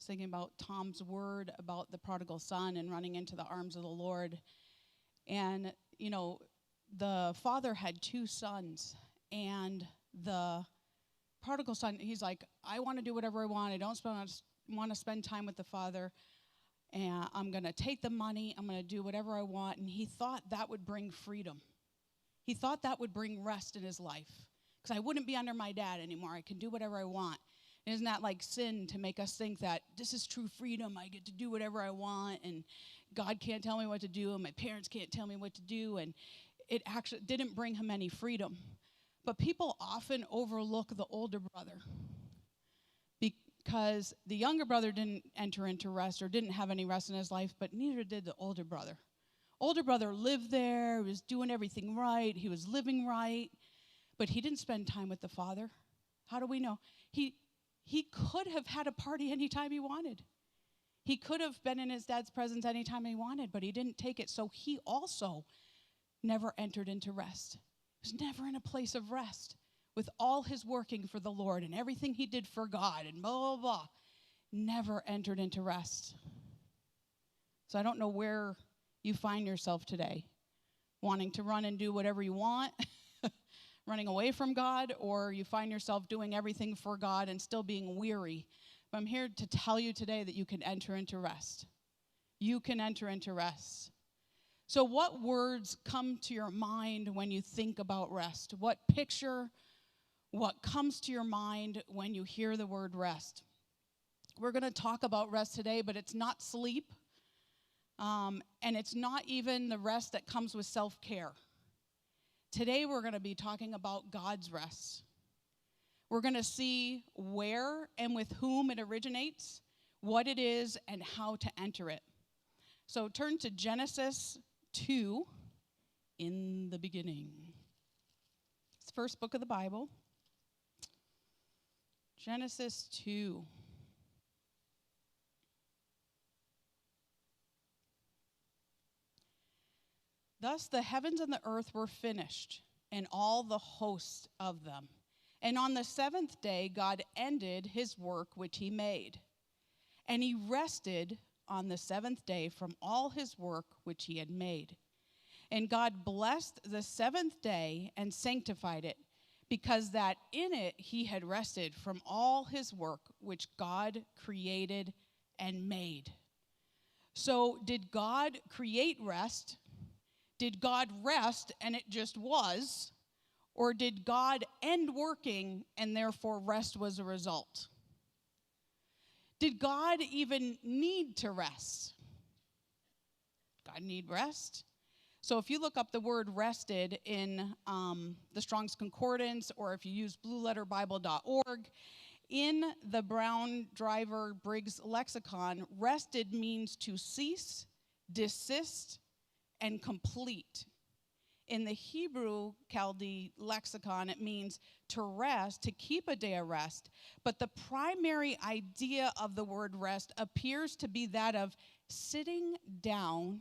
was thinking about Tom's word about the prodigal son and running into the arms of the Lord. And, the father had 2 sons, and the prodigal son, he's like, I want to do whatever I want. I don't want to spend time with the father, and I'm going to take the money. I'm going to do whatever I want. And he thought that would bring freedom. He thought that would bring rest in his life, because I wouldn't be under my dad anymore. I can do whatever I want. And isn't that like sin to make us think that this is true freedom? I get to do whatever I want, and God can't tell me what to do, and my parents can't tell me what to do. And it actually didn't bring him any freedom. But people often overlook the older brother because the younger brother didn't enter into rest or didn't have any rest in his life, but neither did the older brother. Older brother lived there, was doing everything right, he was living right, but he didn't spend time with the father. How do we know? He could have had a party anytime he wanted. He could have been in his dad's presence anytime he wanted, but he didn't take it, so he also never entered into rest. He was never in a place of rest with all his working for the Lord and everything he did for God and blah, blah, blah. Never entered into rest. So I don't know where you find yourself today, wanting to run and do whatever you want, running away from God, or you find yourself doing everything for God and still being weary. But I'm here to tell you today that you can enter into rest. You can enter into rest. So what words come to your mind when you think about rest? What picture, what comes to your mind when you hear the word rest? We're going to talk about rest today, but it's not sleep. And it's not even the rest that comes with self-care. Today we're going to be talking about God's rest. We're going to see where and with whom it originates, what it is, and how to enter it. So turn to Genesis 2, in the beginning. It's the first book of the Bible. Genesis 2. Thus the heavens and the earth were finished, and all the host of them. And on the 7th day God ended his work which he made. And he rested on the 7th day from all his work which he had made. And God blessed the 7th day and sanctified it, because that in it he had rested from all his work which God created and made. So did God create rest? Did God rest and it just was? Or did God end working and therefore rest was a result? Did God even need to rest? God need rest? So if you look up the word rested in the Strong's Concordance, or if you use blueletterbible.org, in the Brown Driver Briggs lexicon, rested means to cease, desist, and complete. In the Hebrew Chaldee lexicon, it means to rest, to keep a day of rest. But the primary idea of the word rest appears to be that of sitting down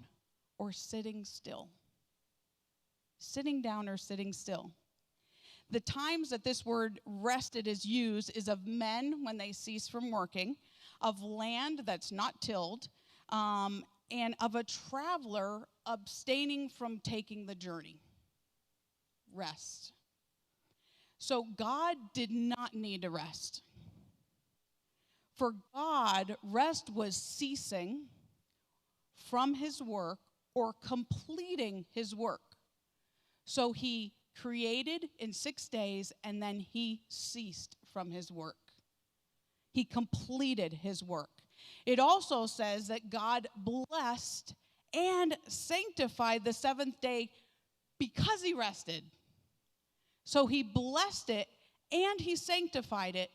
or sitting still. Sitting down or sitting still. The times that this word rested is used is of men when they cease from working, of land that's not tilled, and of a traveler abstaining from taking the journey. Rest. So God did not need to rest. For God, rest was ceasing from his work or completing his work. So he created in 6 days and then he ceased from his work. He completed his work. It also says that God blessed and sanctified the 7th day because he rested. So he blessed it and he sanctified it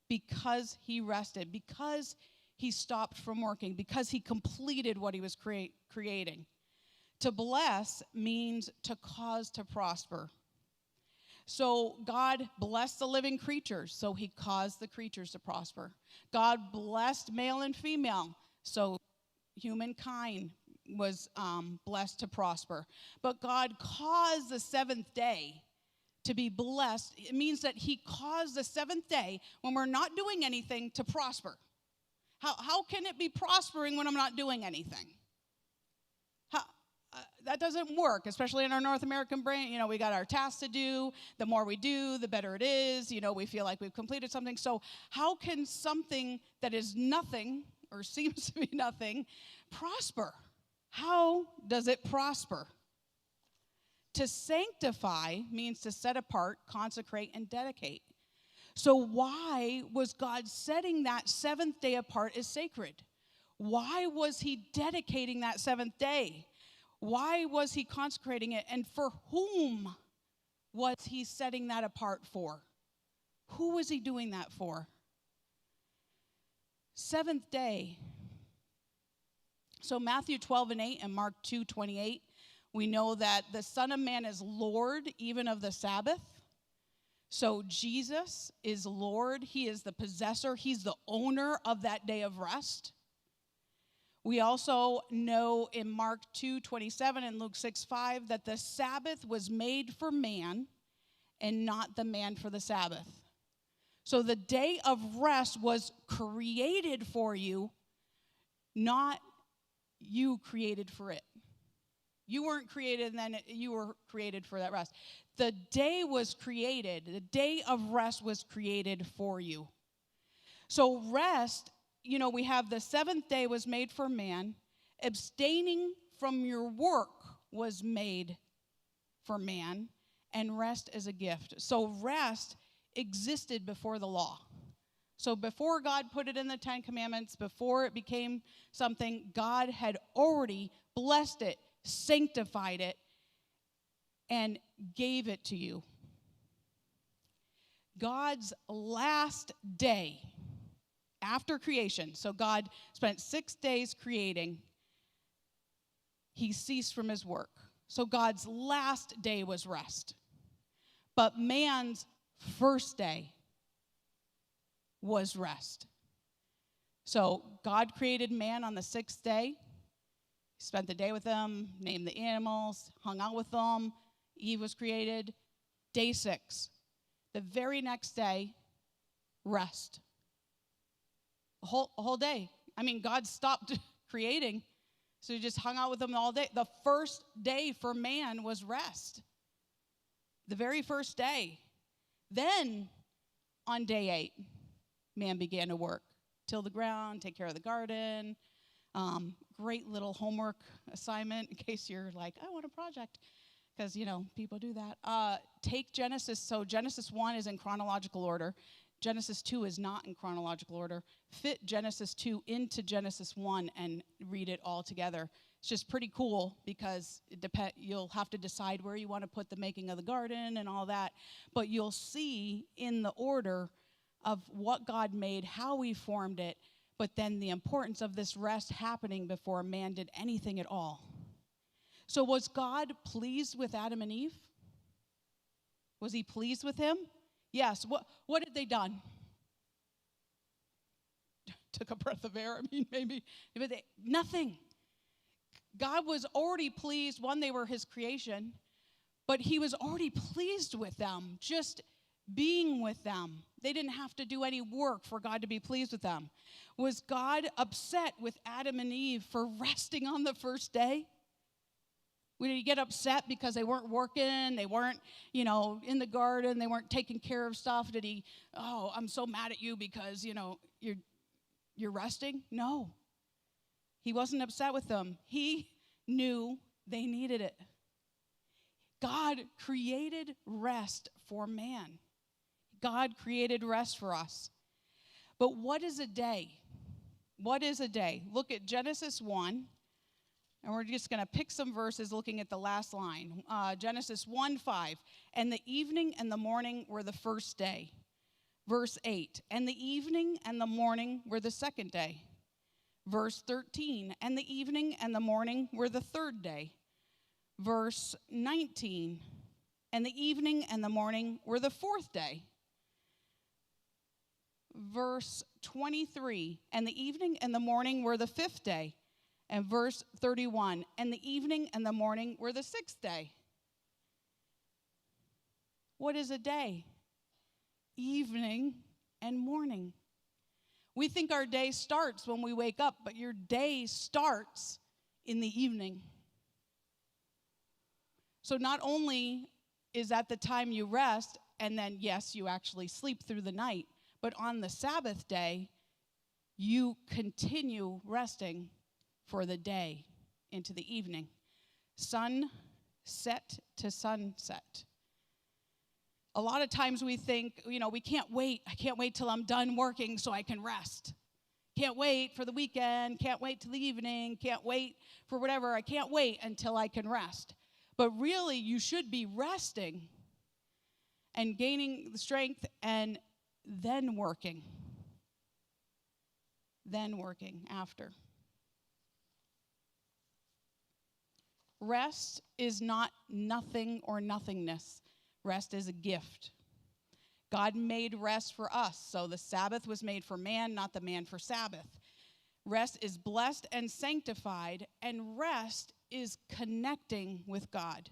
because he rested, because he stopped from working, because he completed what he was creating. To bless means to cause to prosper. So God blessed the living creatures, so he caused the creatures to prosper. God blessed male and female, so humankind was blessed to prosper. But God caused the 7th day to be blessed. It means that he caused the 7th day, when we're not doing anything, to prosper. How can it be prospering when I'm not doing anything? That doesn't work, especially in our North American brain. We got our tasks to do. The more we do, the better it is. We feel like we've completed something. So how can something that is nothing or seems to be nothing prosper? How does it prosper? To sanctify means to set apart, consecrate, and dedicate. So why was God setting that seventh day apart as sacred? Why was he dedicating that seventh day? Why was he consecrating it? And for whom was he setting that apart for? Who was he doing that for? Seventh day. So Matthew 12:8 and Mark 2:28, we know that the Son of Man is Lord even of the Sabbath. So Jesus is Lord. He is the possessor. He's the owner of that day of rest. We also know in Mark 2:27 and Luke 6:5 that the Sabbath was made for man and not the man for the Sabbath. So the day of rest was created for you, not you created for it. You weren't created and then you were created for that rest. The day was created. The day of rest was created for you. So rest, we have the seventh day was made for man. Abstaining from your work was made for man. And rest is a gift. So rest existed before the law. So before God put it in the 10 Commandments, before it became something, God had already blessed it, sanctified it, and gave it to you. God's last day after creation, so God spent 6 days creating, he ceased from his work. So God's last day was rest. But man's first day was rest. So God created man on the 6th day. He spent the day with them, named the animals, hung out with them. Eve was created. Day 6. The very next day, rest. A whole day. God stopped creating, so he just hung out with them all day. The first day for man was rest. The very first day. Then, on day 8, man began to work. Till the ground, take care of the garden. Great little homework assignment in case you're like, I want a project. Because, people do that. Take Genesis. So Genesis 1 is in chronological order. Genesis 2 is not in chronological order. Fit Genesis 2 into Genesis 1 and read it all together. It's just pretty cool because you'll have to decide where you want to put the making of the garden and all that. But you'll see in the order of what God made, how he formed it, but then the importance of this rest happening before man did anything at all. So was God pleased with Adam and Eve? Was he pleased with him? Yes. What had they done? Took a breath of air. Maybe. But nothing. God was already pleased. One, they were his creation. But he was already pleased with them, just being with them. They didn't have to do any work for God to be pleased with them. Was God upset with Adam and Eve for resting on the first day? Did he get upset because they weren't working, they weren't, in the garden, they weren't taking care of stuff? Did he, I'm so mad at you because, you're resting? No. He wasn't upset with them. He knew they needed it. God created rest for man. God created rest for us. But what is a day? What is a day? Look at Genesis 1. And we're just going to pick some verses looking at the last line. Genesis 1:5. And the evening and the morning were the first day. Verse 8. And the evening and the morning were the second day. Verse 13. And the evening and the morning were the third day. Verse 19. And the evening and the morning were the fourth day. Verse 23. And the evening and the morning were the fifth day. And verse 31, and the evening and the morning were the sixth day. What is a day? Evening and morning. We think our day starts when we wake up, but your day starts in the evening. So not only is that the time you rest, and then, yes, you actually sleep through the night, but on the Sabbath day, you continue resting for the day into the evening. Sunset to sunset. A lot of times we think, we can't wait. I can't wait till I'm done working so I can rest. Can't wait for the weekend. Can't wait till the evening. Can't wait for whatever. I can't wait until I can rest. But really, you should be resting and gaining the strength and then working. Then working after. Rest is not nothing or nothingness. Rest is a gift. God made rest for us. So the Sabbath was made for man, not the man for Sabbath. Rest is blessed and sanctified, and rest is connecting with God.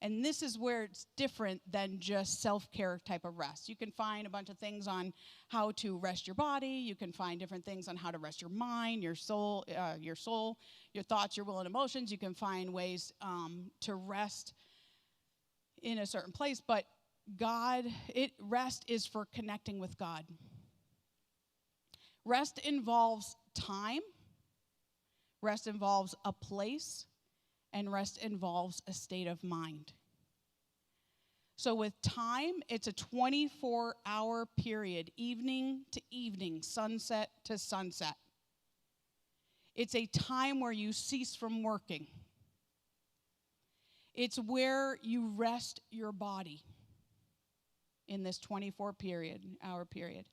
And this is where it's different than just self-care type of rest. You can find a bunch of things on how to rest your body. You can find different things on how to rest your mind, your soul, your thoughts, your will, and emotions. You can find ways to rest in a certain place. But rest is for connecting with God. Rest involves time. Rest involves a place. And rest involves a state of mind. So with time, it's a 24-hour period, evening to evening, sunset to sunset. It's a time where you cease from working. It's where you rest your body in this 24-hour period.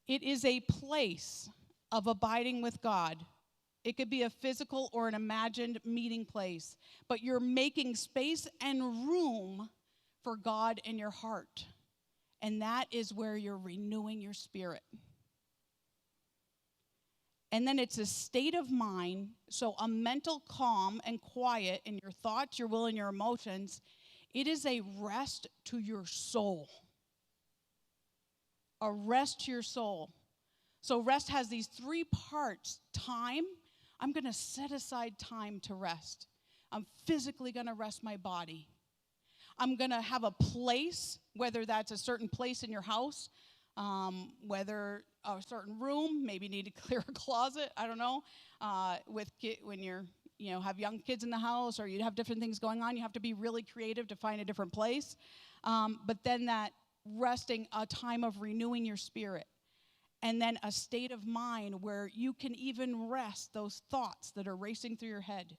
It is a place of abiding with God. It could be a physical or an imagined meeting place, but you're making space and room for God in your heart. And that is where you're renewing your spirit. And then it's a state of mind, so a mental calm and quiet in your thoughts, your will, and your emotions. It is a rest to your soul. A rest to your soul. So rest has these three parts. Time. I'm going to set aside time to rest. I'm physically going to rest my body. I'm going to have a place, whether that's a certain place in your house, whether a certain room, maybe you need to clear a closet, I don't know. When you're, have young kids in the house or you have different things going on, you have to be really creative to find a different place. But then that resting, a time of renewing your spirit. And then a state of mind where you can even rest those thoughts that are racing through your head.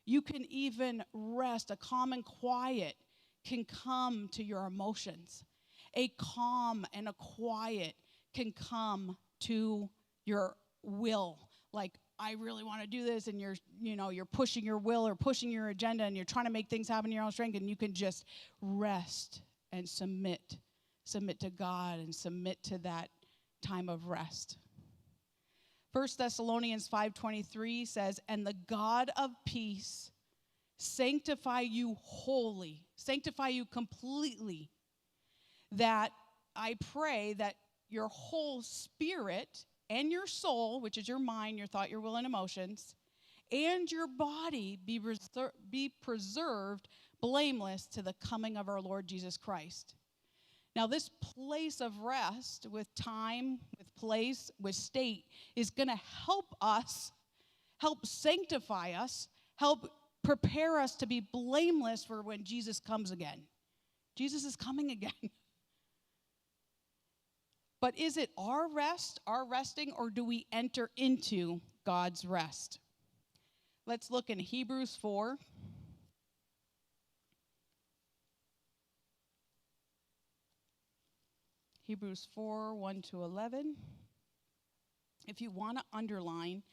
You can even rest. A calm and quiet can come to your emotions. A calm and a quiet can come to your will. Like, I really want to do this, and you're pushing your will or pushing your agenda, and you're trying to make things happen in your own strength, and you can just rest and submit to God and submit to that time of rest. 1 Thessalonians 5:23 says, "And the God of peace sanctify you wholly," sanctify you completely, "that I pray that your whole spirit and your soul," which is your mind, your thought, your will, and emotions, "and your body be preserved blameless to the coming of our Lord Jesus Christ." Now, this place of rest with time, with place, with state is going to help us, help sanctify us, help prepare us to be blameless for when Jesus comes again. Jesus is coming again. But is it our rest, our resting, or do we enter into God's rest? Let's look in Hebrews 4. Hebrews 4, 1-11. If you want to underline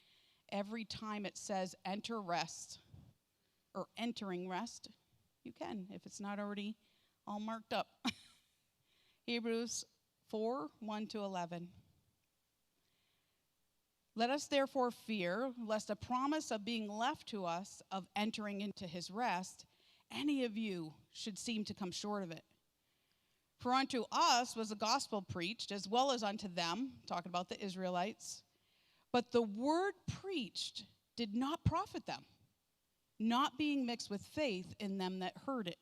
every time it says enter rest or entering rest, you can if it's not already all marked up. Hebrews 4, 1-11. "Let us therefore fear, lest a promise of being left to us of entering into his rest, any of you should seem to come short of it. For unto us was the gospel preached, as well as unto them," talking about the Israelites. "But the word preached did not profit them, not being mixed with faith in them that heard it.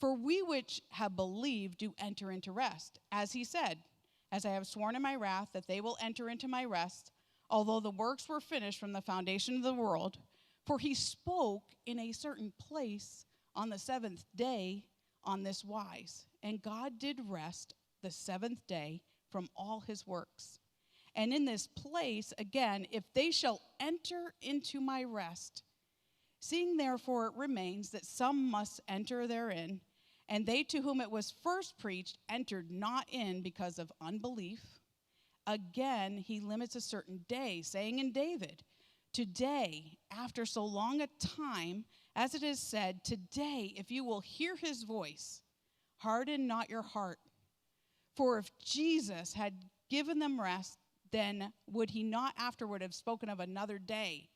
For we which have believed do enter into rest, as he said, as I have sworn in my wrath that they will enter into my rest, although the works were finished from the foundation of the world. For he spoke in a certain place on the seventh day on this wise. And God did rest the seventh day from all his works. And in this place, again, if they shall enter into my rest, seeing therefore it remains that some must enter therein, and they to whom it was first preached entered not in because of unbelief. Again, he limits a certain day, saying in David, today, after so long a time, as it is said, today, if you will hear his voice, harden not your heart. For if Jesus had given them rest, then would he not afterward have spoken of another day?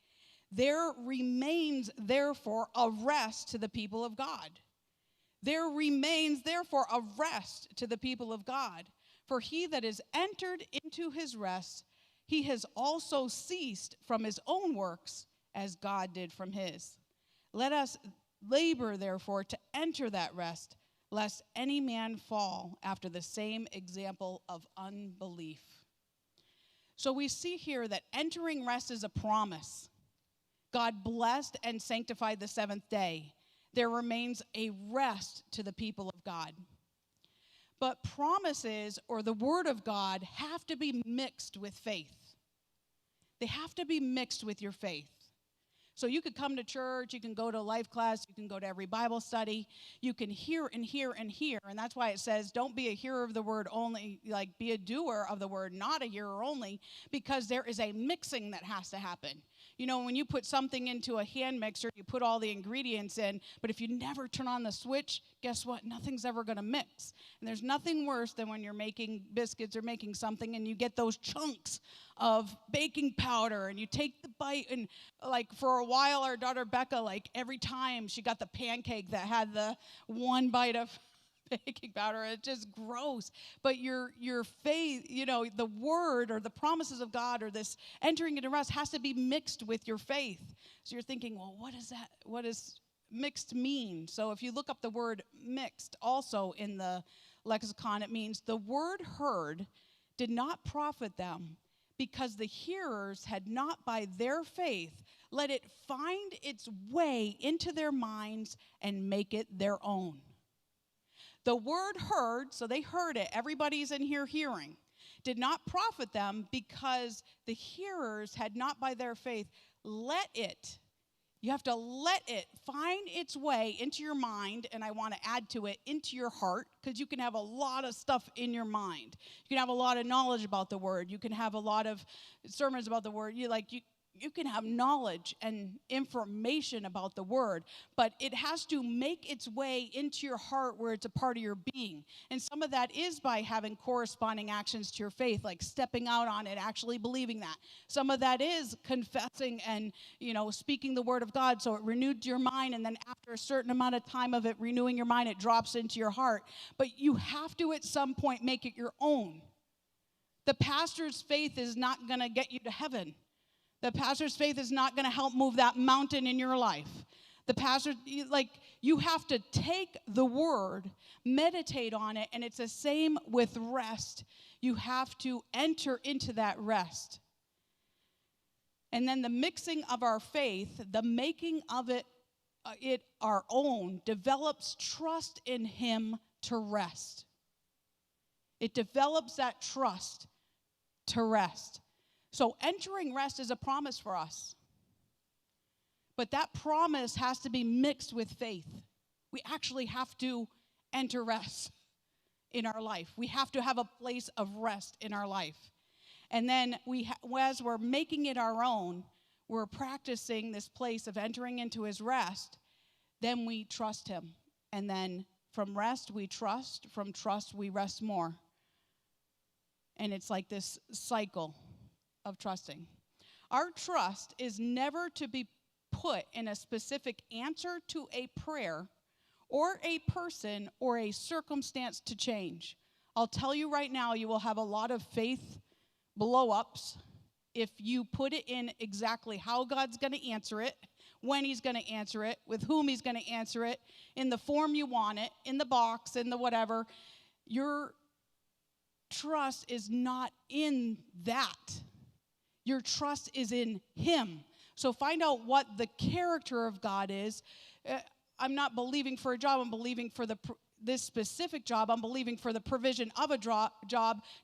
There remains, therefore, a rest to the people of God. There remains, therefore, a rest to the people of God. For he that is entered into his rest, he has also ceased from his own works, as God did from his. Let us labor, therefore, to enter that rest, lest any man fall after the same example of unbelief." So we see here that entering rest is a promise. God blessed and sanctified the seventh day. There remains a rest to the people of God. But promises, or the word of God, have to be mixed with faith. They have to be mixed with your faith. So you could come to church, you can go to life class, you can go to every Bible study, you can hear and hear and hear, and that's why it says don't be a hearer of the word only, like be a doer of the word, not a hearer only, because there is a mixing that has to happen. You know, when you put something into a hand mixer, you put all the ingredients in, but if you never turn on the switch, guess what? Nothing's ever going to mix. And there's nothing worse than when you're making biscuits or making something and you get those chunks of baking powder and you take the bite, and like for a while our daughter Becca, like every time she got the pancake that had the one bite of baking powder, it's just gross. But your faith, you know, the word or the promises of God or this entering into rest has to be mixed with your faith. So you're thinking, well, what is that? What does mixed mean? So if you look up the word mixed also in the lexicon, it means the word heard did not profit them, because the hearers had not by their faith let it find its way into their minds and make it their own. The word heard, so they heard it, everybody's in here hearing, did not profit them because the hearers had not by their faith let it. You have to let it find its way into your mind, and I want to add to it, into your heart, because you can have a lot of stuff in your mind. You can have a lot of knowledge about the word. You can have a lot of sermons about the word. You can have knowledge and information about the word, but it has to make its way into your heart where it's a part of your being. And some of that is by having corresponding actions to your faith, like stepping out on it, actually believing that. Some of that is confessing and, speaking the word of God, so it renewed your mind, and then after a certain amount of time of it renewing your mind, it drops into your heart. But you have to at some point make it your own. The pastor's faith is not going to get you to heaven. The pastor's faith is not going to help move that mountain in your life. The pastor, you have to take the word, meditate on it, and it's the same with rest. You have to enter into that rest. And then the mixing of our faith, the making of it our own, develops trust in him to rest. It develops that trust to rest. So entering rest is a promise for us. But that promise has to be mixed with faith. We actually have to enter rest in our life. We have to have a place of rest in our life. And then as we're making it our own, we're practicing this place of entering into his rest, then we trust him. And then from rest we trust, from trust we rest more. And it's like this cycle of trusting. Our trust is never to be put in a specific answer to a prayer or a person or a circumstance to change. I'll tell you right now, you will have a lot of faith blow-ups if you put it in exactly how God's going to answer it, when he's going to answer it, with whom he's going to answer it, in the form you want it, in the box, in the whatever. Your trust is not in that. Your trust is in him. So find out what the character of God is. I'm not believing for a job. I'm believing for this specific job. I'm believing for the provision of a job.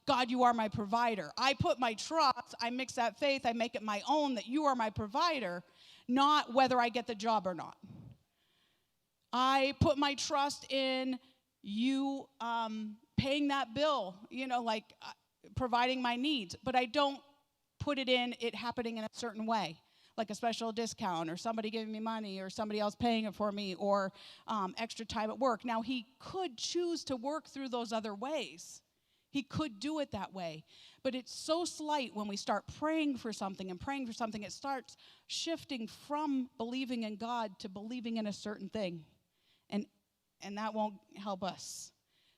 God, you are my provider. I put my trust, I mix that faith, I make it my own that you are my provider, not whether I get the job or not. I put my trust in you paying that bill, providing my needs, but I don't put it in it happening in a certain way, like a special discount or somebody giving me money or somebody else paying it for me or extra time at work. Now, he could choose to work through those other ways. He could do it that way. But it's so slight when we start praying for something, it starts shifting from believing in God to believing in a certain thing. And that won't help us.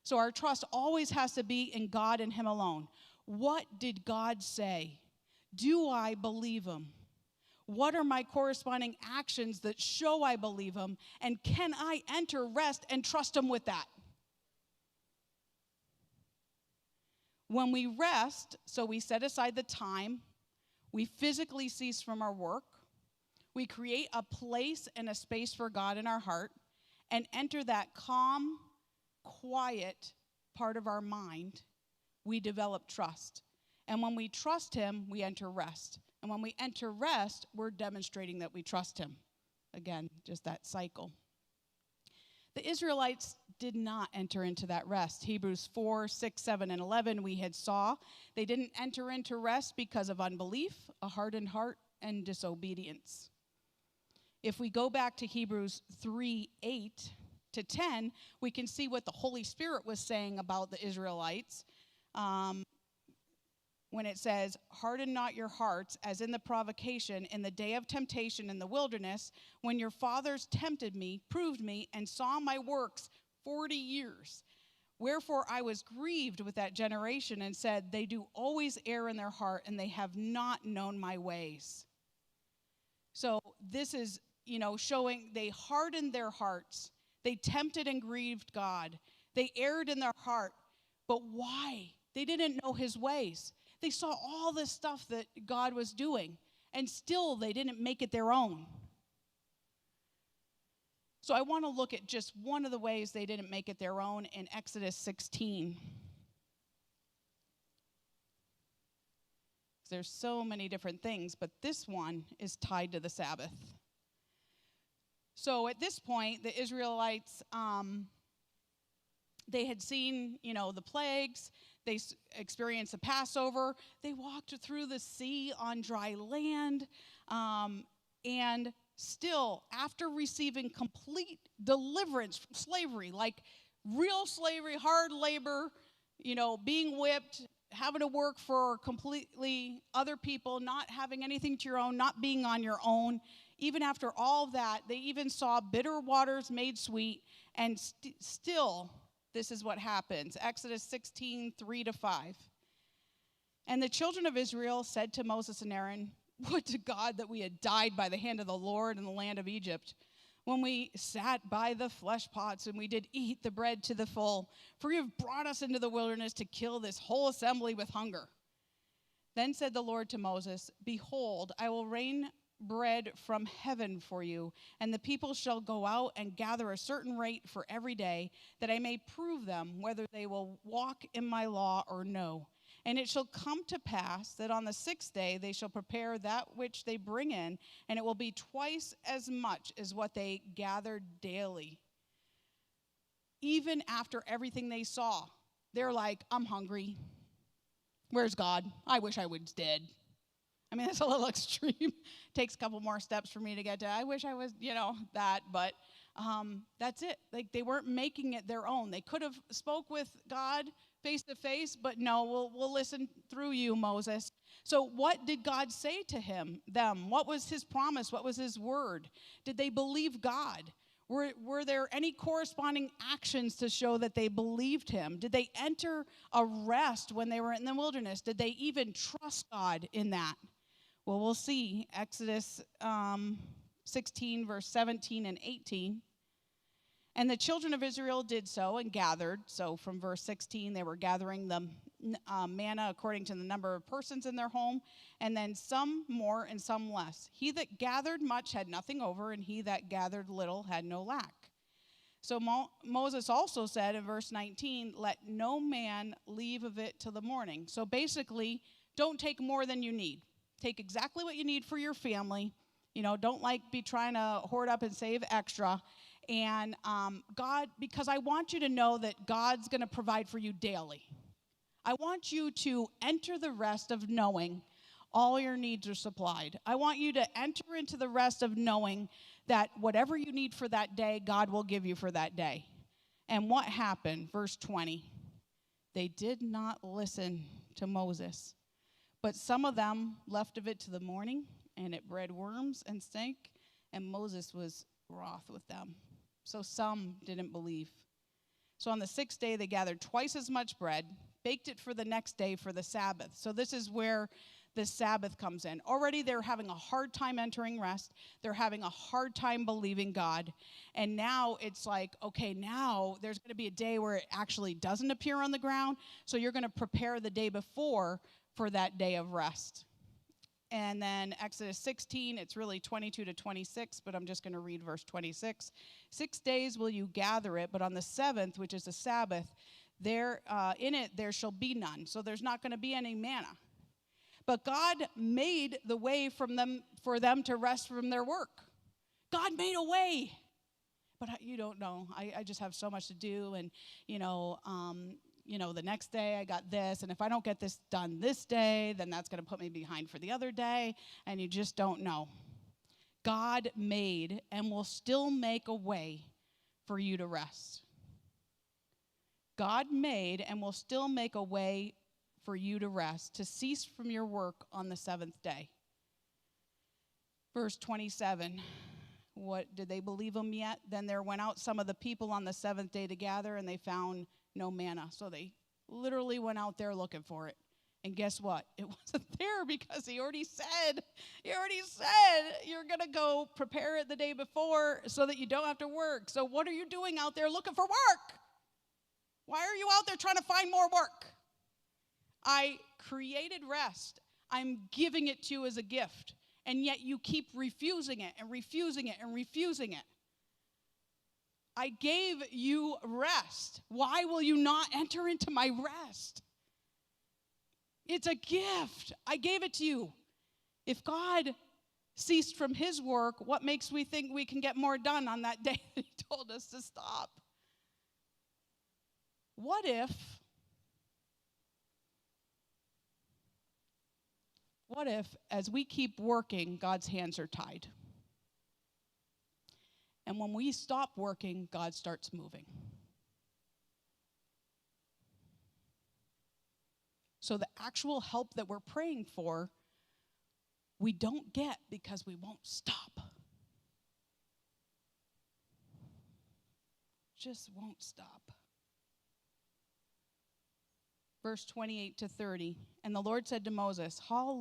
So our trust always has to be in God and him alone. What did God say? Do I believe him? What are my corresponding actions that show I believe him? And can I enter rest and trust him with that? When we rest, so we set aside the time, we physically cease from our work, we create a place and a space for God in our heart, and enter that calm, quiet part of our mind, we develop trust. And when we trust him, we enter rest. And when we enter rest, we're demonstrating that we trust him. Again, just that cycle. The Israelites did not enter into that rest. Hebrews 4, 6, 7, and 11 we had saw. They didn't enter into rest because of unbelief, a hardened heart, and disobedience. If we go back to Hebrews 3, 8 to 10, we can see what the Holy Spirit was saying about the Israelites. When it says, harden not your hearts as in the provocation in the day of temptation in the wilderness, when your fathers tempted me, proved me, and saw my works 40 years. Wherefore I was grieved with that generation and said, they do always err in their heart, and they have not known my ways. So this is, showing they hardened their hearts. They tempted and grieved God. They erred in their heart. But why? They didn't know his ways. They saw all this stuff that God was doing, and still they didn't make it their own. So I want to look at just one of the ways they didn't make it their own in Exodus 16. There's so many different things, but this one is tied to the Sabbath. So at this point, the Israelites, they had seen, the plagues. They experienced the Passover. They walked through the sea on dry land. And still, after receiving complete deliverance from slavery, like real slavery, hard labor, being whipped, having to work for completely other people, not having anything to your own, not being on your own. Even after all of that, they even saw bitter waters made sweet, and still, this is what happens. Exodus 16, 3 to 5. And the children of Israel said to Moses and Aaron, would to God that we had died by the hand of the Lord in the land of Egypt, when we sat by the flesh pots and we did eat the bread to the full. For you have brought us into the wilderness to kill this whole assembly with hunger. Then said the Lord to Moses, behold, I will rain bread from heaven for you, and the people shall go out and gather a certain rate for every day, that I may prove them whether they will walk in my law or no. And it shall come to pass that on the 6th day they shall prepare that which they bring in, and it will be twice as much as what they gathered daily. Even after everything they saw, they're like, I'm hungry. Where's God? I wish I was dead. I mean, that's a little extreme. Takes a couple more steps for me to get to, I wish I was, that, but that's it. Like, they weren't making it their own. They could have spoke with God face to face, but no, we'll listen through you, Moses. So what did God say to them? What was his promise? What was his word? Did they believe God? Were there any corresponding actions to show that they believed him? Did they enter a rest when they were in the wilderness? Did they even trust God in that? Well, we'll see. Exodus 16, verse 17 and 18. And the children of Israel did so and gathered. So from verse 16, they were gathering the manna according to the number of persons in their home, and then some more and some less. He that gathered much had nothing over, and he that gathered little had no lack. So Moses also said in verse 19, let no man leave of it till the morning. So basically, don't take more than you need. Take exactly what you need for your family. Don't be trying to hoard up and save extra. And God, because I want you to know that God's going to provide for you daily. I want you to enter the rest of knowing all your needs are supplied. I want you to enter into the rest of knowing that whatever you need for that day, God will give you for that day. And what happened? Verse 20. They did not listen to Moses, but some of them left of it to the morning, and it bred worms and stank, and Moses was wroth with them. So some didn't believe. So on the 6th day, they gathered twice as much bread, baked it for the next day for the Sabbath. So this is where the Sabbath comes in. Already they're having a hard time entering rest. They're having a hard time believing God. And now it's like, okay, now there's going to be a day where it actually doesn't appear on the ground. So you're going to prepare the day before for that day of rest. And then Exodus 16, it's really 22 to 26, but I'm just going to read verse 26. 6 days will you gather it, but on the 7th, which is the Sabbath, in it there shall be none. So there's not going to be any manna. But God made the way for them to rest from their work. God made a way. But you don't know. I just have so much to do, and the next day I got this, and if I don't get this done this day, then that's going to put me behind for the other day, and you just don't know. God made and will still make a way for you to rest. God made and will still make a way for you to rest, to cease from your work on the 7th day. Verse 27. What, did they believe him yet? Then there went out some of the people on the 7th day to gather, and they found no manna. So they literally went out there looking for it. And guess what? It wasn't there because he already said you're going to go prepare it the day before so that you don't have to work. So what are you doing out there looking for work? Why are you out there trying to find more work? I created rest. I'm giving it to you as a gift. And yet you keep refusing it and refusing it and refusing it. I gave you rest. Why will you not enter into my rest? It's a gift. I gave it to you. If God ceased from his work, what makes we think we can get more done on that day that he told us to stop? What if as we keep working, God's hands are tied? And when we stop working, God starts moving. So the actual help that we're praying for, we don't get because we won't stop. Just won't stop. Verse 28 to 30. And the Lord said to Moses, How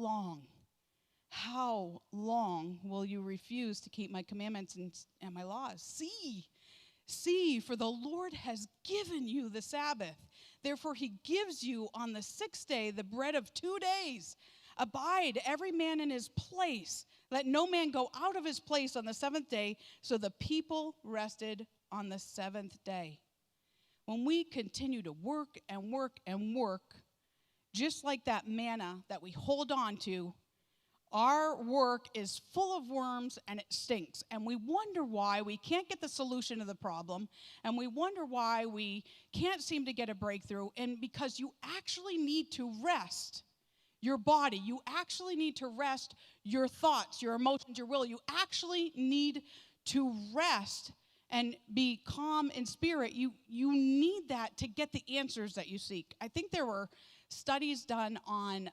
long will you refuse to keep my commandments and my laws? See, for the Lord has given you the Sabbath. Therefore he gives you on the 6th day the bread of 2 days. Abide every man in his place. Let no man go out of his place on the 7th day. So the people rested on the 7th day. When we continue to work and work and work, just like that manna that we hold on to, our work is full of worms and it stinks. And we wonder why we can't get the solution to the problem. And we wonder why we can't seem to get a breakthrough. And because you actually need to rest your body. You actually need to rest your thoughts, your emotions, your will. You actually need to rest and be calm in spirit. You need that to get the answers that you seek. I think there were studies done on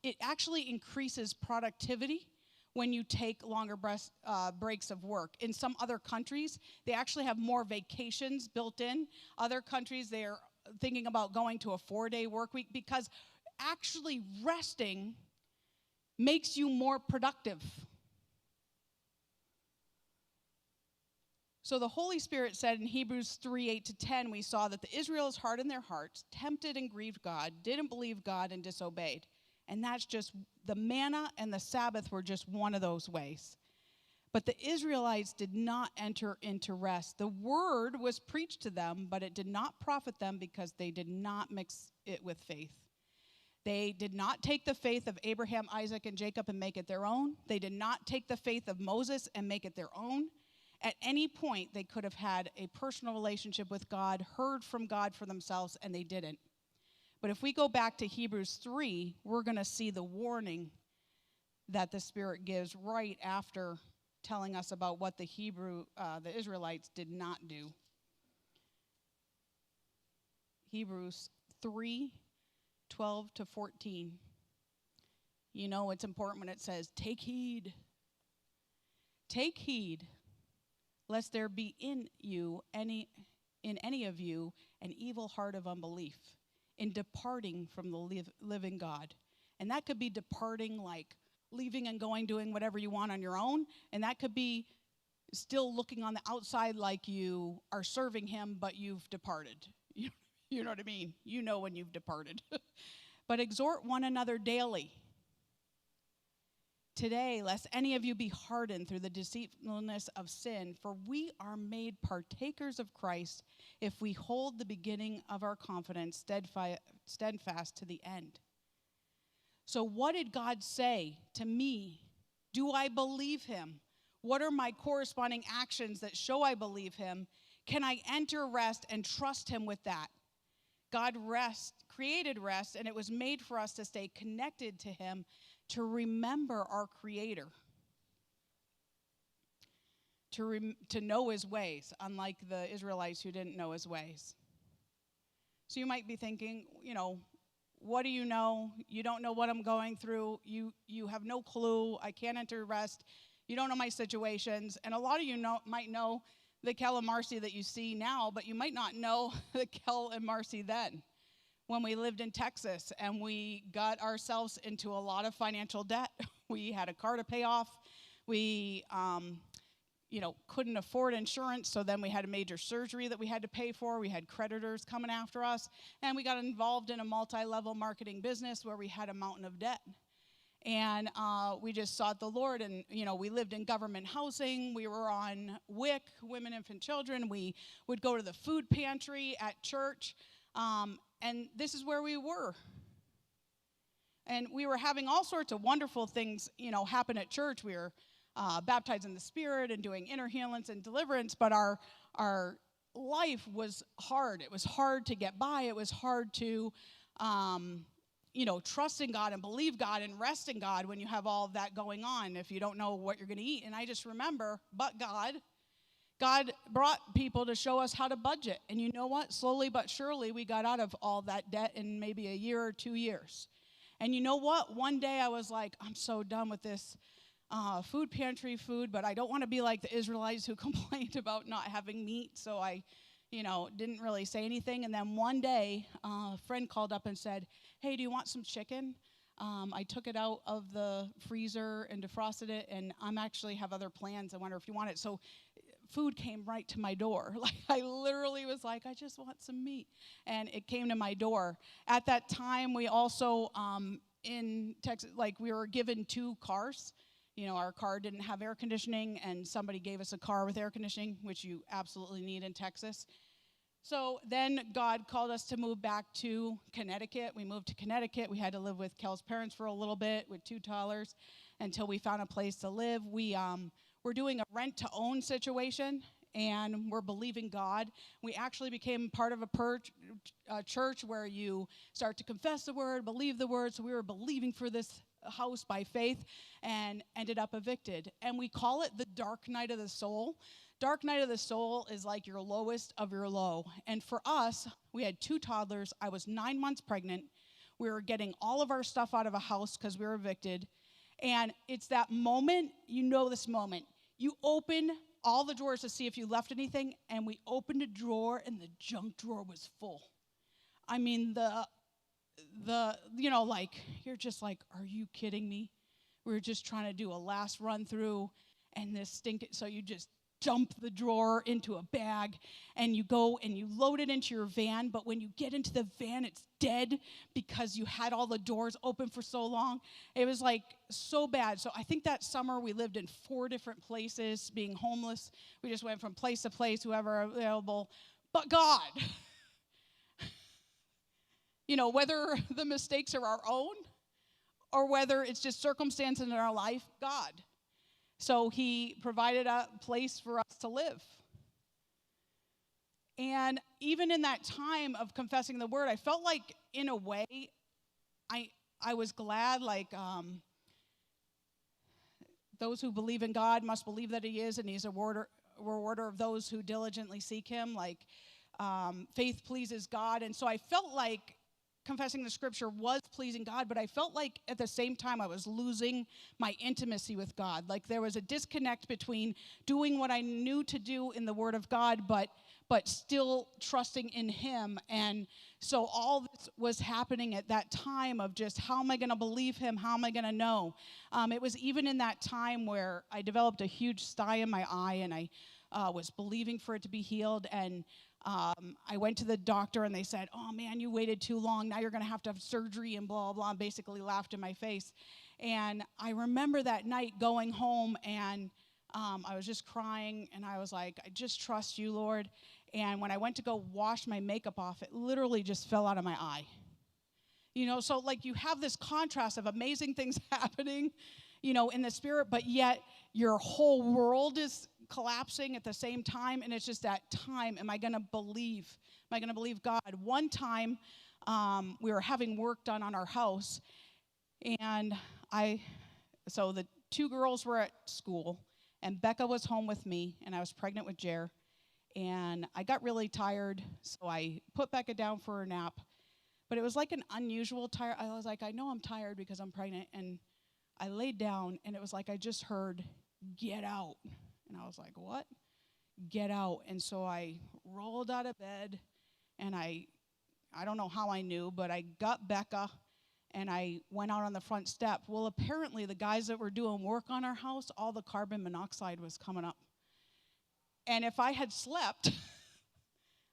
it actually increases productivity when you take longer breaks of work. In some other countries, they actually have more vacations built in. Other countries, they're thinking about going to a 4-day work week because actually resting makes you more productive. So the Holy Spirit said in Hebrews 3:8-10, we saw that the Israelites hardened their hearts, tempted and grieved God, didn't believe God, and disobeyed. And that's just, the manna and the Sabbath were just one of those ways. But the Israelites did not enter into rest. The word was preached to them, but it did not profit them because they did not mix it with faith. They did not take the faith of Abraham, Isaac, and Jacob and make it their own. They did not take the faith of Moses and make it their own. At any point, they could have had a personal relationship with God, heard from God for themselves, and they didn't. But if we go back to Hebrews 3, we're going to see the warning that the Spirit gives right after telling us about what the Israelites did not do. Hebrews 3:12-14. You know it's important when it says, take heed. Take heed, lest there be in any of you an evil heart of unbelief, in departing from the living God. And that could be departing like leaving and going, doing whatever you want on your own. And that could be still looking on the outside like you are serving him, but you've departed. You know what I mean? You know when you've departed. But exhort one another daily, today, lest any of you be hardened through the deceitfulness of sin, for we are made partakers of Christ if we hold the beginning of our confidence steadfast to the end. So what did God say to me? Do I believe him? What are my corresponding actions that show I believe him? Can I enter rest and trust him with that? God created rest, and it was made for us to stay connected to him, to remember our Creator, to know his ways, unlike the Israelites who didn't know his ways. So you might be thinking, what do you know? You don't know what I'm going through. You have no clue. I can't enter rest. You don't know my situations. And a lot of you might know the Kel and Marcy that you see now, but you might not know the Kel and Marcy then, when we lived in Texas and we got ourselves into a lot of financial debt. We had a car to pay off. We, couldn't afford insurance, so then we had a major surgery that we had to pay for. We had creditors coming after us, and we got involved in a multi-level marketing business where we had a mountain of debt. And we just sought the Lord, and, we lived in government housing. We were on WIC, Women, Infant, Children. We would go to the food pantry at church. And this is where we were. And we were having all sorts of wonderful things, happen at church. We were baptized in the Spirit and doing inner healings and deliverance, but our life was hard. It was hard to get by. It was hard to, trust in God and believe God and rest in God when you have all of that going on, if you don't know what you're going to eat. And I just remember, but God brought people to show us how to budget. And you know what? Slowly but surely, we got out of all that debt in maybe a year or 2 years. And you know what? One day I was like, I'm so done with this food pantry food, but I don't want to be like the Israelites who complained about not having meat. So I, didn't really say anything. And then one day, a friend called up and said, hey, do you want some chicken? I took it out of the freezer and defrosted it, and I'm actually have other plans. I wonder if you want it. So food came right to my door. Like, I literally was like, I just want some meat. And it came to my door. At that time, we also, in Texas, we were given 2 cars. Our car didn't have air conditioning, and somebody gave us a car with air conditioning, which you absolutely need in Texas. So then God called us to move back to Connecticut. We moved to Connecticut. We had to live with Kel's parents for a little bit with 2 toddlers until we found a place to live. We're doing a rent-to-own situation, and we're believing God. We actually became part of a church where you start to confess the word, believe the word. So we were believing for this house by faith and ended up evicted. And we call it the dark night of the soul. Dark night of the soul is like your lowest of your low. And for us, we had 2 toddlers. I was 9 months pregnant. We were getting all of our stuff out of a house because we were evicted. And it's that moment, this moment. You open all the drawers to see if you left anything, and we opened a drawer, and the junk drawer was full. I mean, you're just like, are you kidding me? We were just trying to do a last run through, and so you just dump the drawer into a bag, and you go and you load it into your van, but when you get into the van, it's dead because you had all the doors open for so long. It was like so bad. So I think that summer we lived in 4 different places, being homeless. We just went from place to place, whoever available. But God, whether the mistakes are our own or whether it's just circumstances in our life, God. So he provided a place for us to live. And even in that time of confessing the word, I felt like, in a way, I was glad, those who believe in God must believe that he is, and he's a rewarder of those who diligently seek him. Faith pleases God. And so I felt like confessing the scripture was pleasing God, but I felt like at the same time I was losing my intimacy with God. Like there was a disconnect between doing what I knew to do in the word of God, but still trusting in him. And so all this was happening at that time of just, how am I going to believe him? How am I going to know? It was even in that time where I developed a huge sty in my eye, and I was believing for it to be healed. And I went to the doctor, and they said, oh, man, you waited too long. Now you're going to have surgery and blah, blah, blah, basically laughed in my face. And I remember that night going home, and I was just crying, and I was like, I just trust you, Lord. And when I went to go wash my makeup off, it literally just fell out of my eye. So you have this contrast of amazing things happening, in the spirit, but yet your whole world is collapsing at the same time. And it's just that time, am I going to believe? Am I going to believe God? One time, we were having work done on our house, and so the 2 girls were at school, and Becca was home with me, and I was pregnant with Jer. And I got really tired, so I put Becca down for a nap. But it was like an unusual tired. I was like, I know I'm tired because I'm pregnant. And I laid down, and it was like I just heard, get out. And I was like, what? Get out. And so I rolled out of bed, and I don't know how I knew, but I got Becca, and I went out on the front step. Well, apparently the guys that were doing work on our house, all the carbon monoxide was coming up. And if I had slept,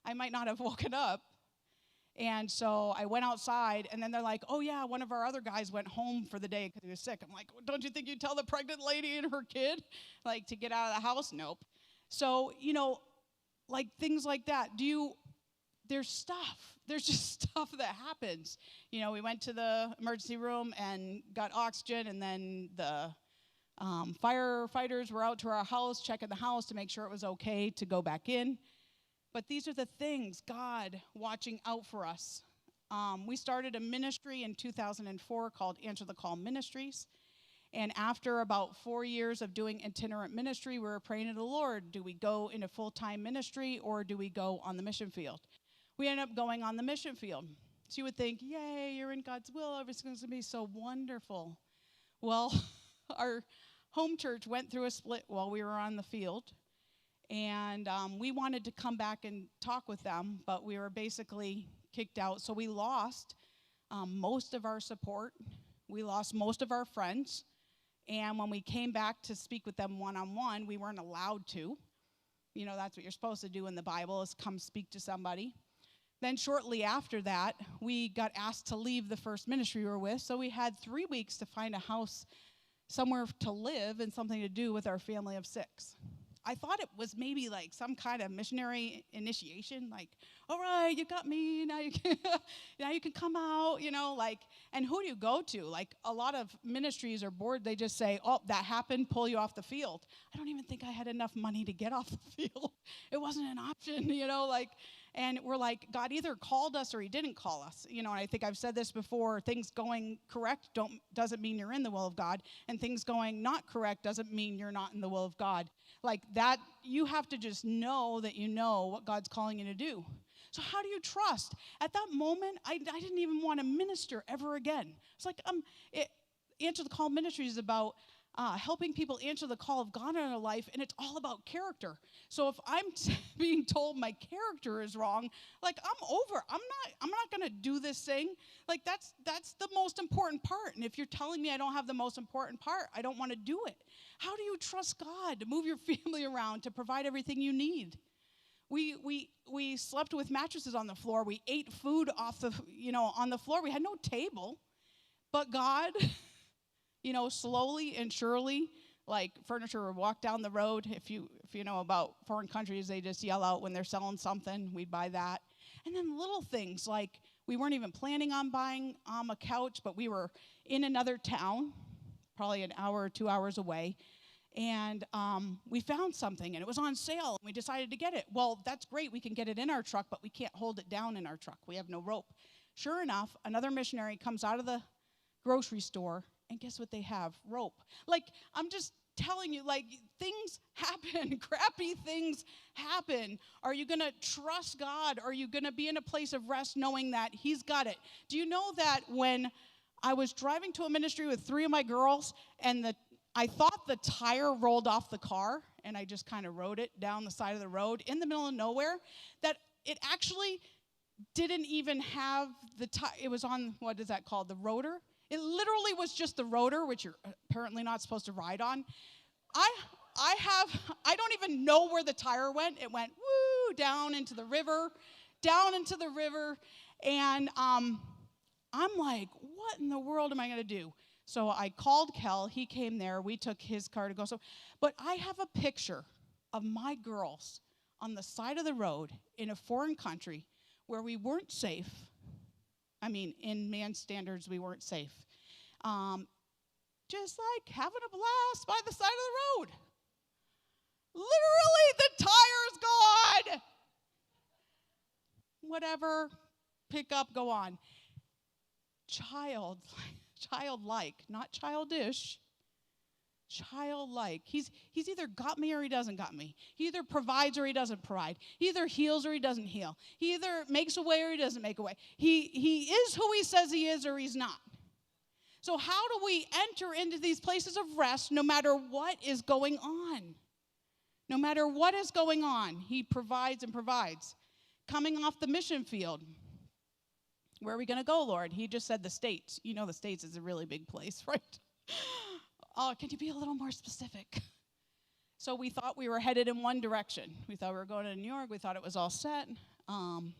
I might not have woken up. And so I went outside, and then they're like, oh, yeah, one of our other guys went home for the day because he was sick. I'm like, well, don't you think you'd tell the pregnant lady and her kid, to get out of the house? Nope. So, things like that. There's stuff. There's just stuff that happens. We went to the emergency room and got oxygen, and then the firefighters were out to our house, checking the house to make sure it was okay to go back in. But these are the things, God watching out for us. We started a ministry in 2004 called Answer the Call Ministries. And after about 4 years of doing itinerant ministry, we were praying to the Lord, do we go into full-time ministry, or do we go on the mission field? We ended up going on the mission field. So you would think, yay, you're in God's will, everything's going to be so wonderful. Well, our home church went through a split while we were on the field, and we wanted to come back and talk with them, but we were basically kicked out. So we lost most of our support. We lost most of our friends, and when we came back to speak with them one-on-one, we weren't allowed to. That's what you're supposed to do in the Bible, is come speak to somebody. Then shortly after that, we got asked to leave the first ministry we were with, so we had 3 weeks to find a house somewhere to live and something to do with our family of 6. I thought it was maybe some kind of missionary initiation, all right, you got me, now you can come out, and who do you go to? A lot of ministries are bored, they just say, oh, that happened, pull you off the field. I don't even think I had enough money to get off the field. It wasn't an option, and we're like, God either called us or he didn't call us. And I think I've said this before, things going correct doesn't mean you're in the will of God, and things going not correct doesn't mean you're not in the will of God. That, you have to just know that you know what God's calling you to do. So how do you trust? At that moment, I didn't even want to minister ever again. It's Answer the Call ministry is about helping people answer the call of God in their life, and it's all about character. So if I'm being told my character is wrong, like I'm over. I'm not going to do this thing. Like that's the most important part. And if you're telling me I don't have the most important part, I don't want to do it. How do you trust God to move your family around, to provide everything you need? We slept with mattresses on the floor. We ate food off the on the floor. We had no table. But God, slowly and surely, like furniture would walk down the road. If you know about foreign countries, they just yell out when they're selling something. We'd buy that. And then little things like we weren't even planning on buying a couch, but we were in another town, probably an hour or 2 hours away. And we found something, and it was on sale, and we decided to get it. Well, that's great. We can get it in our truck, but we can't hold it down in our truck. We have no rope. Sure enough, another missionary comes out of the grocery store, and guess what they have? Rope. Like, I'm just telling you, like, things happen. Crappy things happen. Are you going to trust God? Are you going to be in a place of rest knowing that He's got it? Do you know that when I was driving to a ministry with 3 of my girls, and I thought the tire rolled off the car, and I just kind of rode it down the side of the road in the middle of nowhere, that it actually didn't even have the tire. It was on, what is that called, the rotor? It literally was just the rotor, which you're apparently not supposed to ride on. I don't even know where the tire went. It went, woo, down into the river, and I'm like, what in the world am I going to do? So I called Kel. He came there. We took his car to go. But I have a picture of my girls on the side of the road in a foreign country where we weren't safe. I mean, in man's standards, we weren't safe. Just like having a blast by the side of the road. Literally, the tire's gone. Whatever, pick up, go on. Childlike, not childish. Childlike. He's either got me or he doesn't got me. He either provides or he doesn't provide. He either heals or he doesn't heal. He either makes a way or he doesn't make a way. He is who he says he is or he's not. So how do we enter into these places of rest no matter what is going on? No matter what is going on, he provides and provides. Coming off the mission field, where are we going to go, Lord? He just said the States. You know the States is a really big place, right? Oh, can you be a little more specific? So we thought we were headed in one direction. We thought we were going to New York. We thought it was all set. And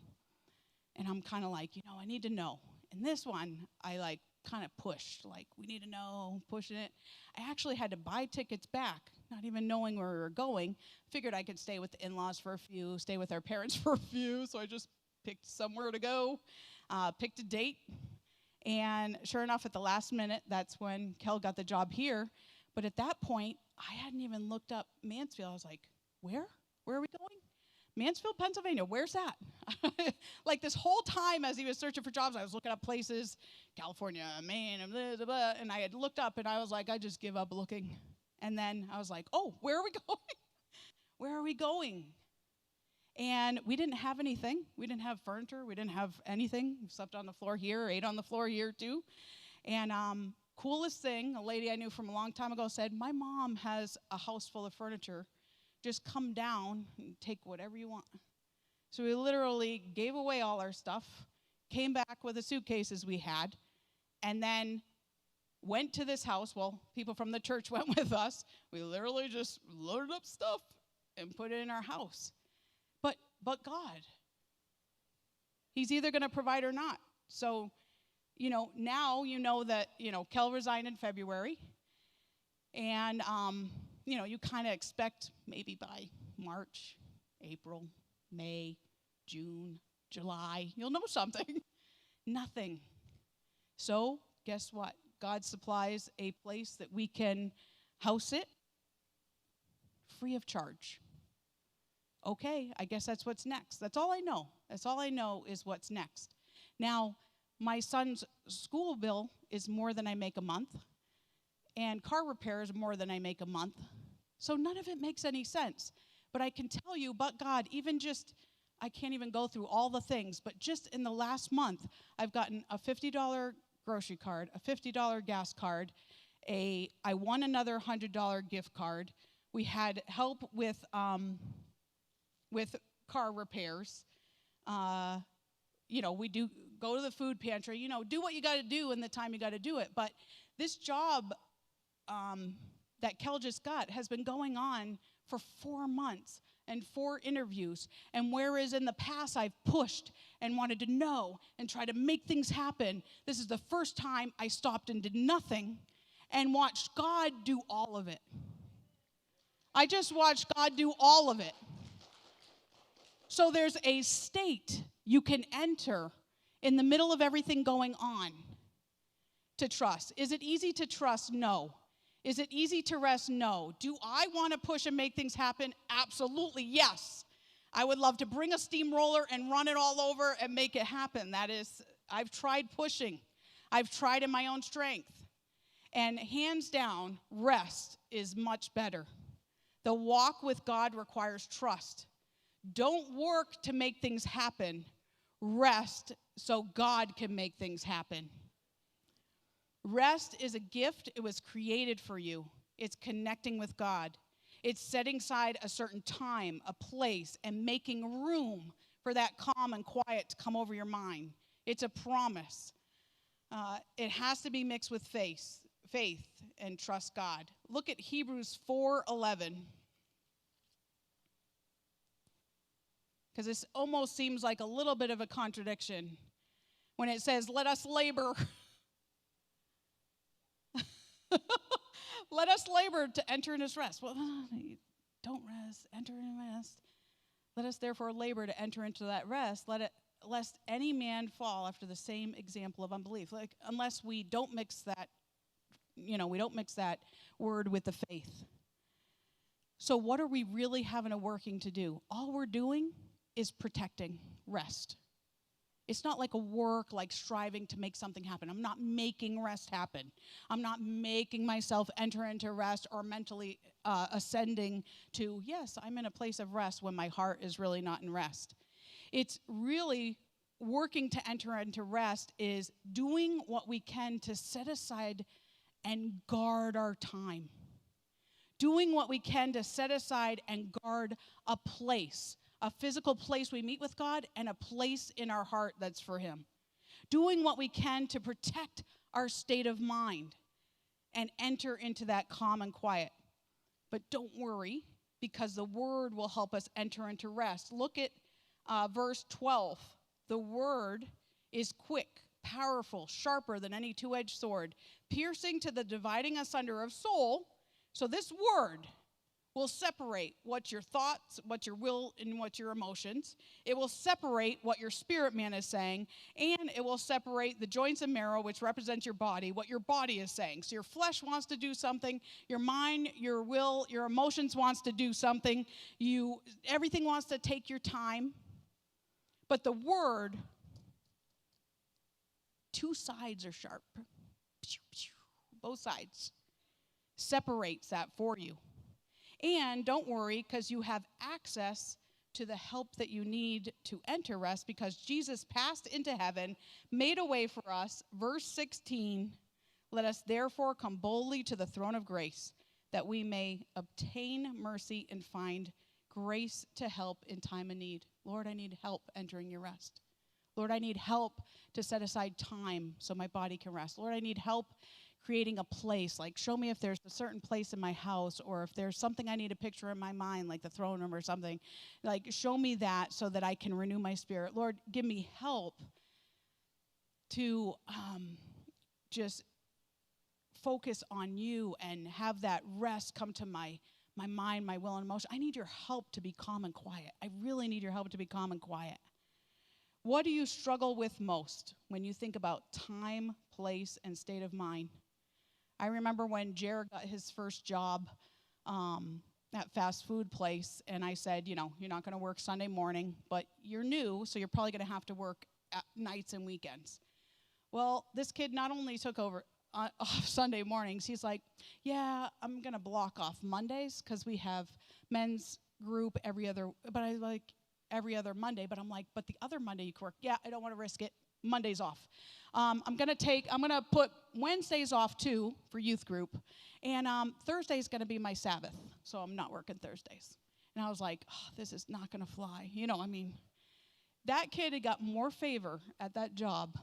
I'm kind of like, I need to know. And this one, I kind of pushed. We need to know, pushing it. I actually had to buy tickets back, not even knowing where we were going. Figured I could stay with the in-laws for a few, stay with our parents for a few. So I just picked somewhere to go. Picked a date, and sure enough, at the last minute, that's when Kel got the job here. But at that point, I hadn't even looked up Mansfield. I was like, where? Where are we going? Mansfield, Pennsylvania. Where's that? This whole time as he was searching for jobs, I was looking up places, California, Maine, and blah, blah, blah, and I had looked up, and I was like, I just give up looking. And then I was like, oh, where are we going? Where are we going? And we didn't have anything. We didn't have furniture. We didn't have anything. We slept on the floor here, ate on the floor here too. And coolest thing, a lady I knew from a long time ago said, my mom has a house full of furniture. Just come down and take whatever you want. So we literally gave away all our stuff, came back with the suitcases we had, and then went to this house. Well, people from the church went with us. We literally just loaded up stuff and put it in our house. But God, he's either going to provide or not. So, now you know that, Kel resigned in February. And, you kind of expect maybe by March, April, May, June, July, you'll know something. Nothing. So, guess what? God supplies a place that we can house it free of charge. Okay, I guess that's what's next. That's all I know. That's all I know is what's next. Now, my son's school bill is more than I make a month, and car repair is more than I make a month. So none of it makes any sense. But I can tell you, but God, even just, I can't even go through all the things, but just in the last month, I've gotten a $50 grocery card, a $50 gas card, I won another $100 gift card. We had help with car repairs. We do go to the food pantry. Do what you got to do in the time you got to do it. But this job that Kel just got has been going on for 4 months and 4 interviews. And whereas in the past I've pushed and wanted to know and try to make things happen, this is the first time I stopped and did nothing and watched God do all of it. I just watched God do all of it. So there's a state you can enter in the middle of everything going on to trust. Is it easy to trust? No. Is it easy to rest? No. Do I want to push and make things happen? Absolutely, yes. I would love to bring a steamroller and run it all over and make it happen. I've tried pushing. I've tried in my own strength. And hands down, rest is much better. The walk with God requires trust. Don't work to make things happen. Rest so God can make things happen. Rest is a gift. It was created for you. It's connecting with God. It's setting aside a certain time, a place, and making room for that calm and quiet to come over your mind. It's a promise. It has to be mixed with faith and trust God. Look at Hebrews 4:11. Because this almost seems like a little bit of a contradiction when it says, let us labor. Let us labor to enter in his rest. Well, don't rest, enter in rest. Let us therefore labor to enter into that rest, lest any man fall after the same example of unbelief. Unless we don't mix that, we don't mix that word with the faith. So what are we really having a working to do? All we're doing is protecting rest. It's not like a work, like striving to make something happen. I'm not making rest happen. I'm not making myself enter into rest or mentally ascending to, yes, I'm in a place of rest when my heart is really not in rest. It's really working to enter into rest is doing what we can to set aside and guard our time. Doing what we can to set aside and guard a place. A physical place we meet with God, and a place in our heart that's for him. Doing what we can to protect our state of mind and enter into that calm and quiet. But don't worry, because the word will help us enter into rest. Look at verse 12. The word is quick, powerful, sharper than any two-edged sword, piercing to the dividing asunder of soul. So this word will separate what your thoughts, what your will, and what your emotions. It will separate what your spirit man is saying, and it will separate the joints and marrow, which represents your body, what your body is saying. So your flesh wants to do something, your mind, your will, your emotions wants to do something. Everything wants to take your time. But the word, 2 sides are sharp. Both sides. Separates that for you. And don't worry, because you have access to the help that you need to enter rest, because Jesus passed into heaven, made a way for us. Verse 16, let us therefore come boldly to the throne of grace, that we may obtain mercy and find grace to help in time of need. Lord, I need help entering your rest. Lord, I need help to set aside time so my body can rest. Lord, I need help creating a place, like show me if there's a certain place in my house, or if there's something I need to picture in my mind, like the throne room or something. Like, show me that so that I can renew my spirit. Lord, give me help to just focus on you and have that rest come to my mind, my will, and emotion. I need your help to be calm and quiet. I really need your help to be calm and quiet. What do you struggle with most when you think about time, place, and state of mind? I remember when Jared got his first job at fast food place, and I said, you're not going to work Sunday morning, but you're new, so you're probably going to have to work at nights and weekends. Well, this kid not only took over off Sunday mornings, he's like, yeah, I'm going to block off Mondays because we have men's group every other Monday, but I'm like, but the other Monday you can work. Yeah, I don't want to risk it. Mondays off. I'm gonna put Wednesdays off too for youth group, and Thursday's gonna be my Sabbath, so I'm not working Thursdays. And I was like, oh, this is not gonna fly. That kid had got more favor at that job,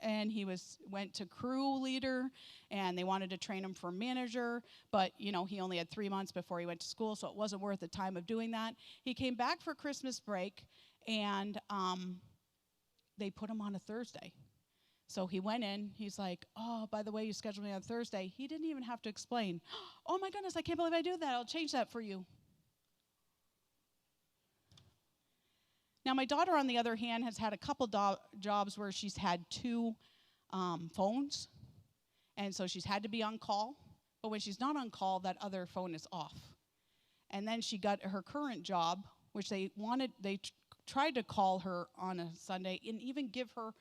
and he went to crew leader, and they wanted to train him for manager, but he only had 3 months before he went to school, so it wasn't worth the time of doing that. He came back for Christmas break, and they put him on a Thursday. So he went in, he's like, oh, by the way, you scheduled me on Thursday. He didn't even have to explain. Oh my goodness, I can't believe I do that. I'll change that for you. Now, my daughter, on the other hand, has had a couple jobs where she's had 2 phones, and so she's had to be on call. But when she's not on call, that other phone is off. And then she got her current job, which they tried to call her on a Sunday and even give her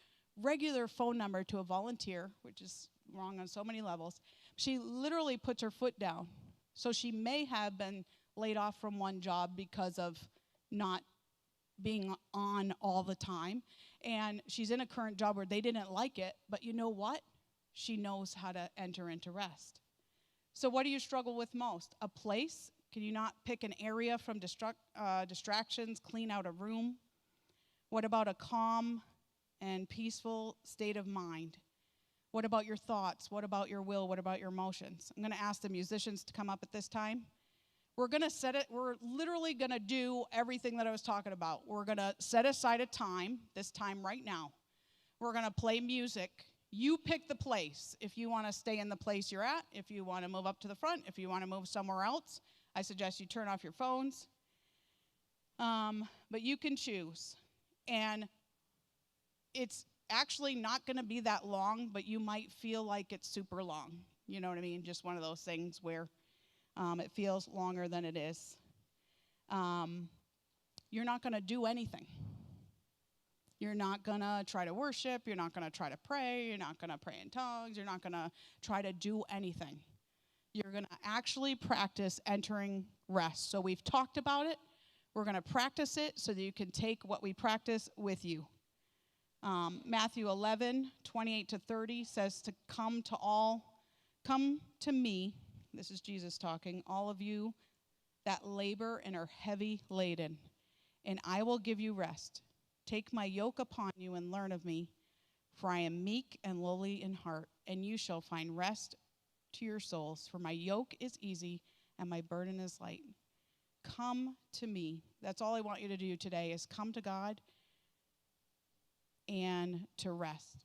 regular phone number to a volunteer, which is wrong on so many levels. She literally puts her foot down. So she may have been laid off from one job because of not being on all the time. And she's in a current job where they didn't like it, but you know what? She knows how to enter into rest. So what do you struggle with most? A place? Can you not pick an area from distractions, clean out a room? What about a calm and peaceful state of mind? What about your thoughts? What about your will? What about your emotions? I'm going to ask the musicians to come up at this time. We're going to we're literally going to do everything that I was talking about. We're going to set aside a time, this time right now. We're going to play music. You pick the place. If you want to stay in the place you're at, if you want to move up to the front, if you want to move somewhere else, I suggest you turn off your phones. But you can choose. And it's actually not going to be that long, but you might feel like it's super long. You know what I mean? Just one of those things where it feels longer than it is. You're not going to do anything. You're not going to try to worship. You're not going to try to pray. You're not going to pray in tongues. You're not going to try to do anything. You're going to actually practice entering rest. So we've talked about it. We're going to practice it so that you can take what we practice with you. Matthew 11:28-30 says to come to me, this is Jesus talking, all of you that labor and are heavy laden, and I will give you rest. Take my yoke upon you and learn of me, for I am meek and lowly in heart, and you shall find rest to your souls. For my yoke is easy and my burden is light. Come to me. That's all I want you to do today, is come to God and to rest.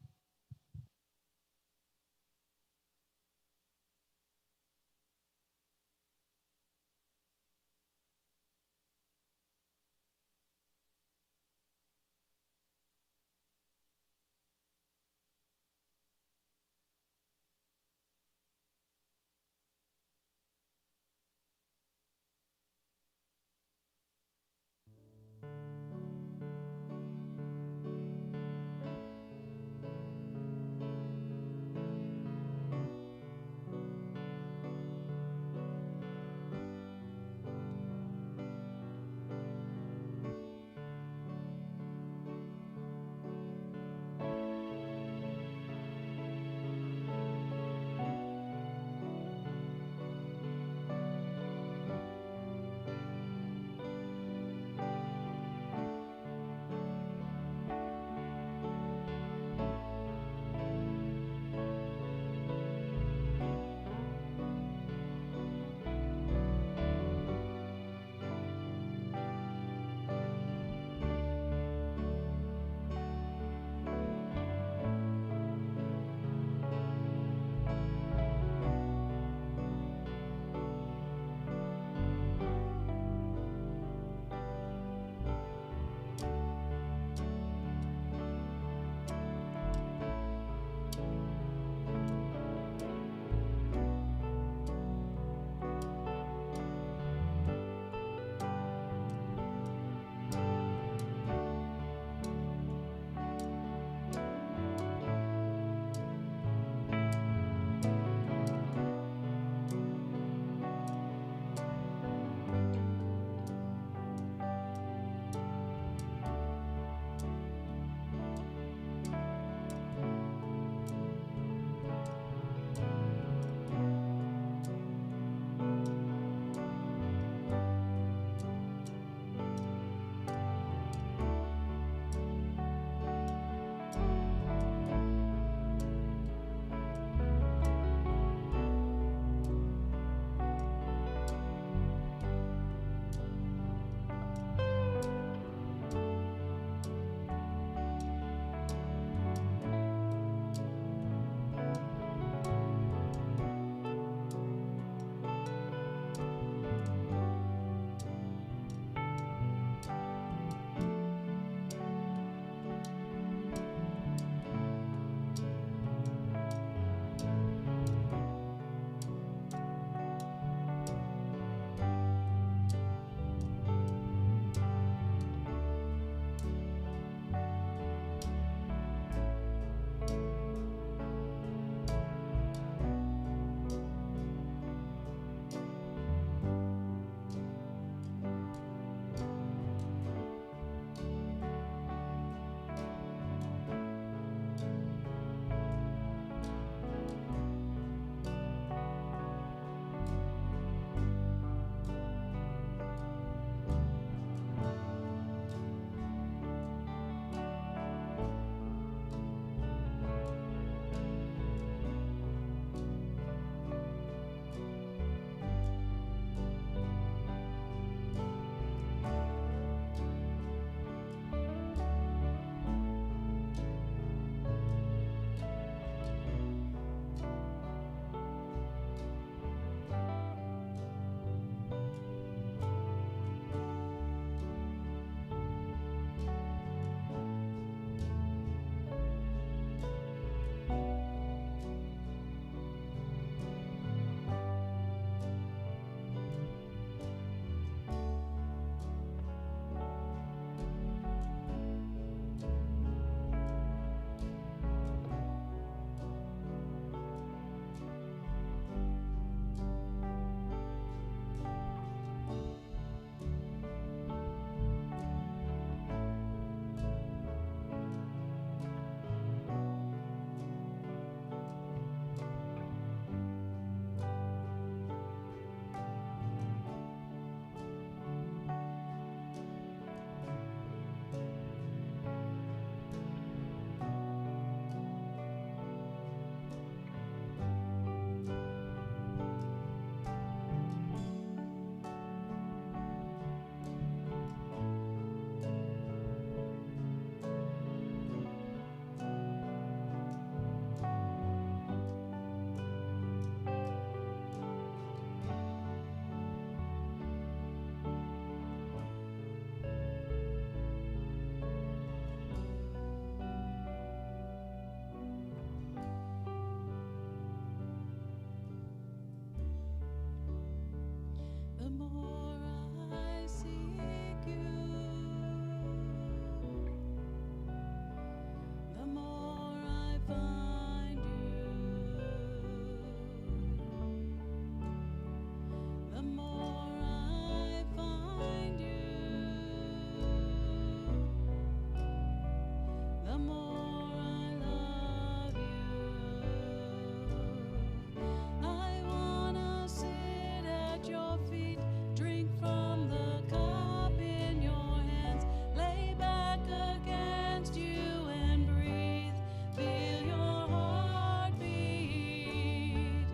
at your feet, drink from the cup in your hands, lay back against you and breathe. Feel your heart beat.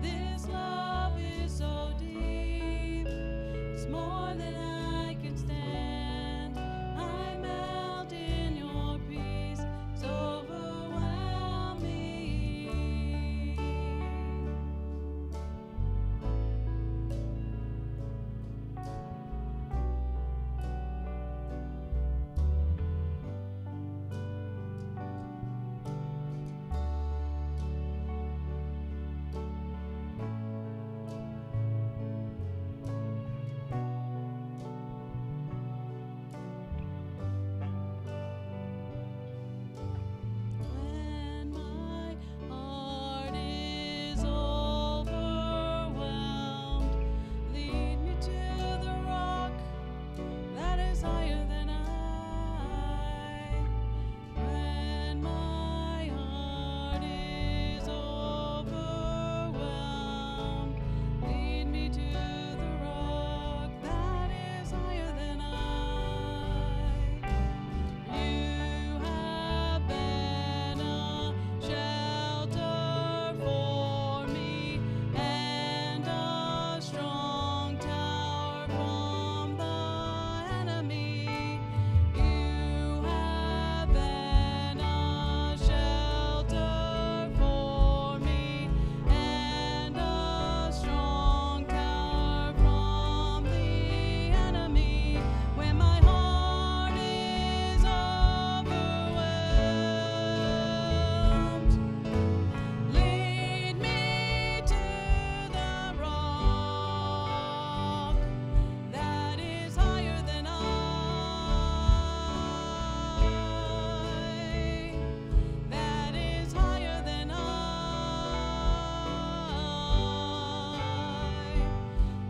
This love is so deep, it's more than I can stand. I melt in your peace, it's overwhelming. When my heart is overwhelmed, lead me to the rock that is higher than I. When my heart is overwhelmed, lead me to the rock that is higher than I. You have been a shelter for me and a strong tower from the enemy. You have been a shelter for me and a strong tower from the enemy. When my heart is overwhelmed, lead me to the rock that is higher than I. That is higher than I.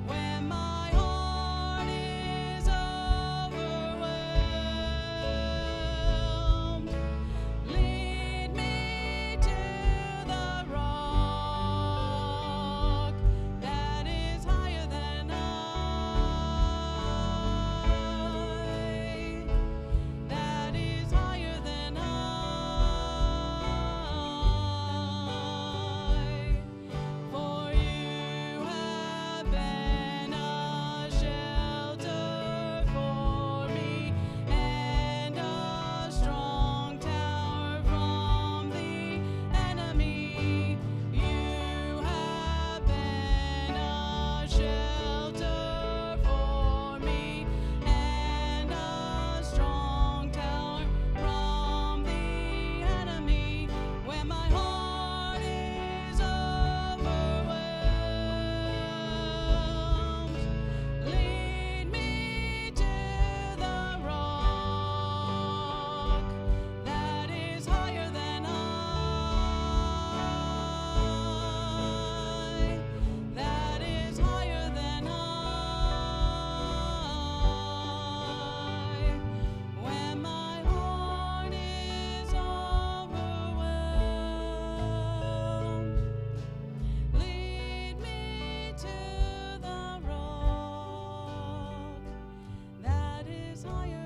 When my heart is overwhelmed, lead me to the rock that is higher than I. That is higher than I. For you have been a shelter for me and a strong tower from the enemy. You have been a shelter for me and a strong tower from the enemy. When my heart is overwhelmed, lead me to the rock that is higher than I. That is higher than I. When my heart is overwhelmed, lead me to the rock that is higher